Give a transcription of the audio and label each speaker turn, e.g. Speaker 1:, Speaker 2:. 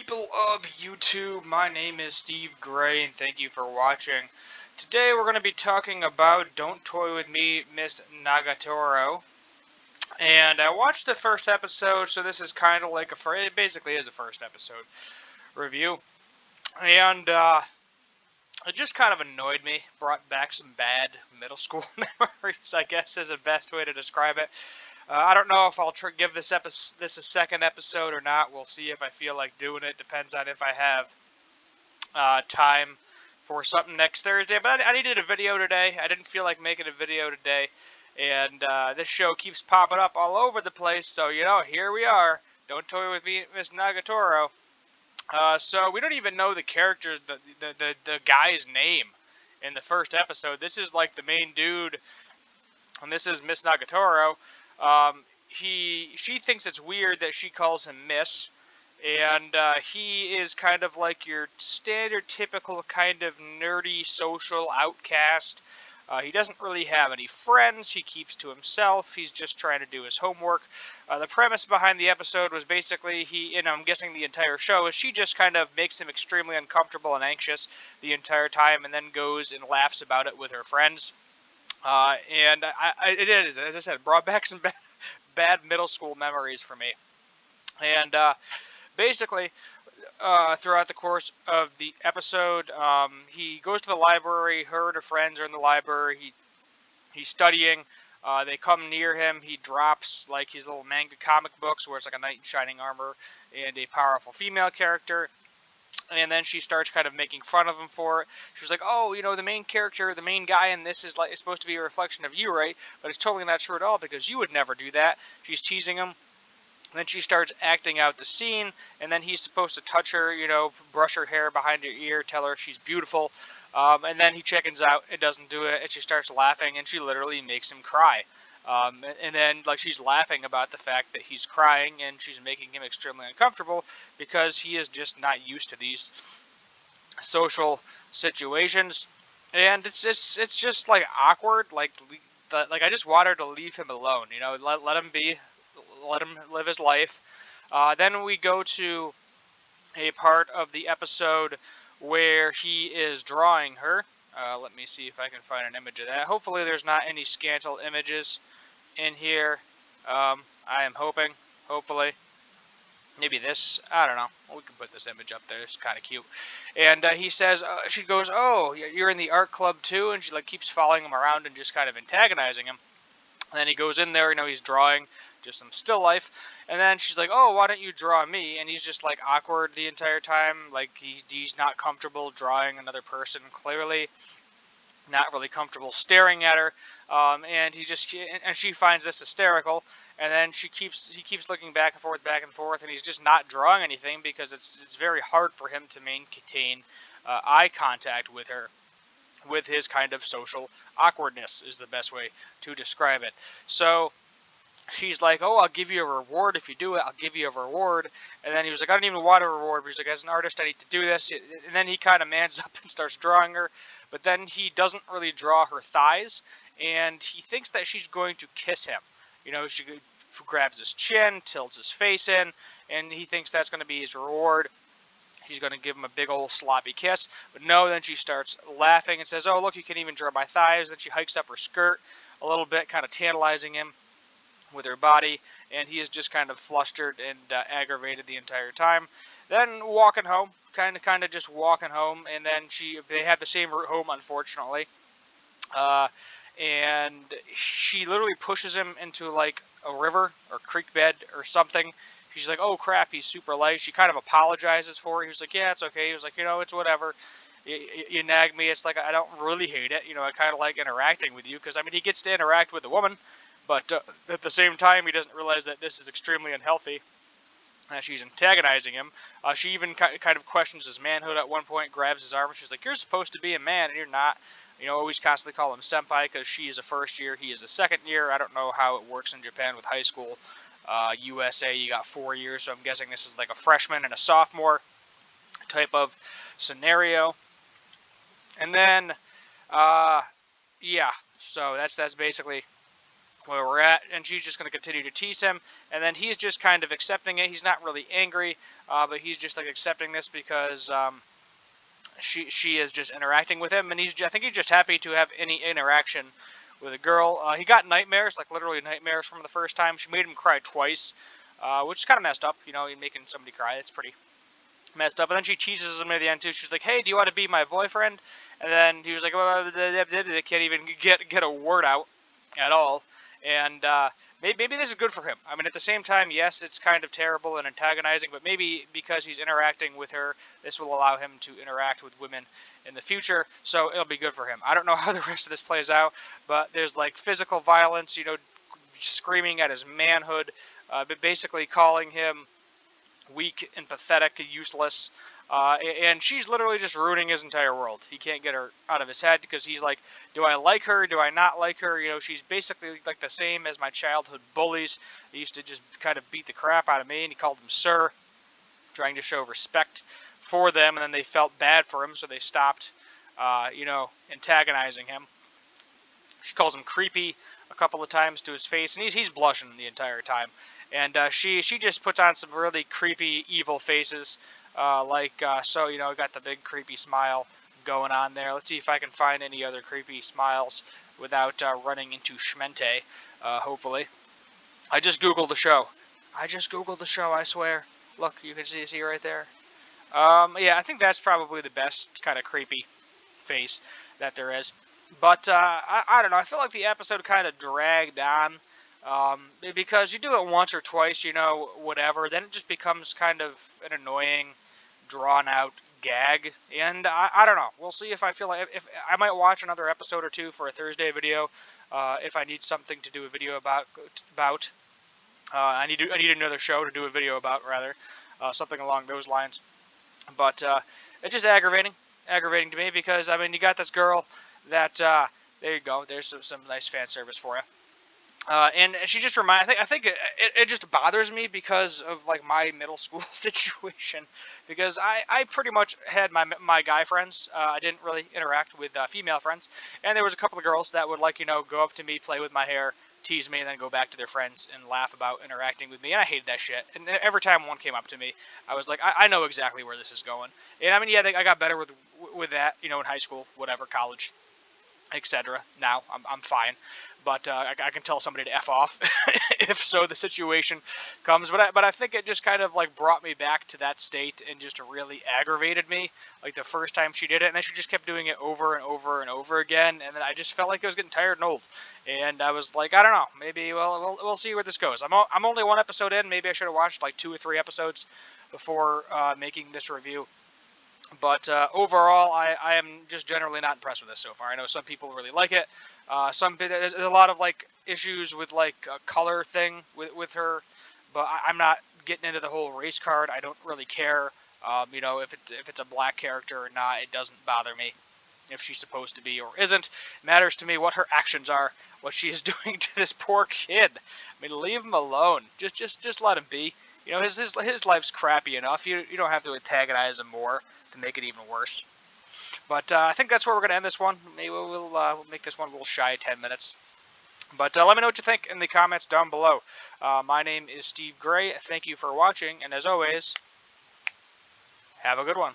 Speaker 1: People of YouTube, my name is Steve Gray, and thank you for watching. Today we're going to be talking about Don't Toy With Me, Miss Nagatoro. And I watched the first episode, so this is kind of like it basically is a first episode review. And it just kind of annoyed me, brought back some bad middle school memories, I guess is the best way to describe it. I don't know if I'll give this a second episode or not. We'll see if I feel like doing it. Depends on if I have time for something next Thursday. But I needed a video today. I didn't feel like making a video today. And this show keeps popping up all over the place. So, here we are. Don't Toy With Me, Miss Nagatoro. So we don't even know the character's, the guy's name in the first episode. This is like the main dude, and this is Miss Nagatoro. She thinks it's weird that she calls him Miss, and he is kind of like your standard, typical kind of nerdy social outcast. He doesn't really have any friends. He keeps to himself. He's just trying to do his homework. The premise behind the episode was basically and I'm guessing the entire show, is she just kind of makes him extremely uncomfortable and anxious the entire time, and then goes and laughs about it with her friends. And it is, as I said, brought back some bad middle school memories for me. And basically, throughout the course of the episode, he goes to the library. Her and her friends are in the library. He's studying. They come near him. He drops like his little manga comic books, where it's like a knight in shining armor and a powerful female character. And then she starts kind of making fun of him for it. She was like, "Oh, the main character, the main guy in this is supposed to be a reflection of you, right? But it's totally not true at all, because you would never do that." She's teasing him. And then she starts acting out the scene, and then he's supposed to touch her, brush her hair behind her ear, tell her she's beautiful. And then he chickens out and doesn't do it, and she starts laughing, and she literally makes him cry. And then she's laughing about the fact that he's crying, and she's making him extremely uncomfortable because he is just not used to these social situations, and it's just like awkward. I just want her to leave him alone. Let him be, let him live his life. Then we go to a part of the episode where he is drawing her. Let me see if I can find an image of that. Hopefully there's not any scantal images in here. I am hoping. Hopefully. Maybe this. I don't know. We can put this image up there. It's kind of cute. And he says, she goes, "Oh, you're in the art club too?" And she keeps following him around and just kind of antagonizing him. And then he goes in there, he's drawing just some still life. And then she's like, "Oh, why don't you draw me?" And he's just awkward the entire time. He's not comfortable drawing another person, clearly. Not really comfortable staring at her. And she finds this hysterical. And then he keeps looking back and forth, and he's just not drawing anything because it's very hard for him to maintain eye contact with her, with his kind of social awkwardness is the best way to describe it. So she's like, "Oh, I'll give you a reward if you do it. I'll give you a reward." And then he was like, "I don't even want a reward." But he's like, "As an artist, I need to do this." And then he kind of mans up and starts drawing her. But then he doesn't really draw her thighs, and he thinks that she's going to kiss him. She grabs his chin, tilts his face in, and he thinks that's going to be his reward. He's going to give him a big old sloppy kiss. But no, then she starts laughing and says, "Oh, look, you can even draw my thighs." Then she hikes up her skirt a little bit, kind of tantalizing him with her body, and he is just kind of flustered and aggravated the entire time. Then walking home, kind of just walking home, and then they have the same route home, unfortunately. And she literally pushes him into a river or creek bed or something. She's like, "Oh crap, he's super light." She kind of apologizes for it. He was like, "Yeah, it's okay." He was like, "It's whatever. You nag me. It's I don't really hate it. I kind of like interacting with you," because he gets to interact with the woman, but at the same time, he doesn't realize that this is extremely unhealthy. She's antagonizing him. She even kind of questions his manhood at one point, grabs his arm, and she's like, "You're supposed to be a man, and you're not." Always constantly call him senpai because she is a first year, he is a second year. I don't know how it works in Japan with high school. USA, you got 4 years, so I'm guessing this is like a freshman and a sophomore type of scenario. And then, yeah, so that's basically where we're at, and she's just going to continue to tease him, and then he's just kind of accepting it. He's not really angry, but he's just like accepting this because she is just interacting with him, and I think he's just happy to have any interaction with a girl. He got nightmares, like literally nightmares from the first time. She made him cry twice, which is kind of messed up. You know, making somebody cry, it's pretty messed up. And then she teases him at the end too. She's like, "Hey, do you want to be my boyfriend?" And then he was like, "Well, they can't even get a word out at all." And maybe this is good for him. I mean, at the same time, yes, it's kind of terrible and antagonizing, but maybe because he's interacting with her, this will allow him to interact with women in the future. So it'll be good for him. I don't know how the rest of this plays out, but there's like physical violence, you know, screaming at his manhood, but basically calling him weak and pathetic, useless, and she's literally just ruining his entire world. He can't get her out of his head because he's like, do I like her? Do I not like her? You know, she's basically like the same as my childhood bullies. They used to just kind of beat the crap out of me, and he called them sir, trying to show respect for them, and then they felt bad for him, so they stopped, you know, antagonizing him. She calls him creepy a couple of times to his face, and he's blushing the entire time. And she just puts on some really creepy, evil faces, so you know, got the big creepy smile going on there. Let's see if I can find any other creepy smiles without running into Schmente. Hopefully, I just googled the show. I swear. Look, you can see right there. Yeah, I think that's probably the best kind of creepy face that there is. But I don't know. I feel like the episode kind of dragged on because you do it once or twice, you know, whatever. Then it just becomes kind of an annoying, drawn out gag. And I don't know. We'll see if I feel like if I might watch another episode or two for a Thursday video. If I need something to do a video about. I need another show to do a video about, rather, something along those lines. But it's just aggravating to me because I mean you got this girl that there you go. There's some nice fan service for you. And she just I think it just bothers me because of like my middle school situation, because I pretty much had my guy friends. I didn't really interact with female friends, and there was a couple of girls that would, like, you know, go up to me, play with my hair, tease me, and then go back to their friends and laugh about interacting with me. And I hated that shit. And every time one came up to me, I was like, I know exactly where this is going. And I mean, yeah, I got better with that, you know, in high school, whatever, college, etc. Now I'm fine, but I can tell somebody to f off if so the situation comes. But I think it just kind of like brought me back to that state and just really aggravated me, like the first time she did it, and then she just kept doing it over and over and over again, and then I just felt like I was getting tired and old, and I was like, I don't know, maybe we'll see where this goes. I'm only one episode in. Maybe I should have watched like 2 or 3 episodes before making this review. But overall, I am just generally not impressed with this so far. I know some people really like it. There's a lot of like issues with like a color thing with her, but I'm not getting into the whole race card. I don't really care. You know, if it's a black character or not, it doesn't bother me if she's supposed to be or isn't. It matters to me what her actions are, what she is doing to this poor kid. I mean, leave him alone. Just let him be. You know, his life's crappy enough. You don't have to antagonize him more to make it even worse. But I think that's where we're going to end this one. Maybe we'll make this one a little shy of 10 minutes. But let me know what you think in the comments down below. My name is Steve Gray. Thank you for watching, and as always, have a good one.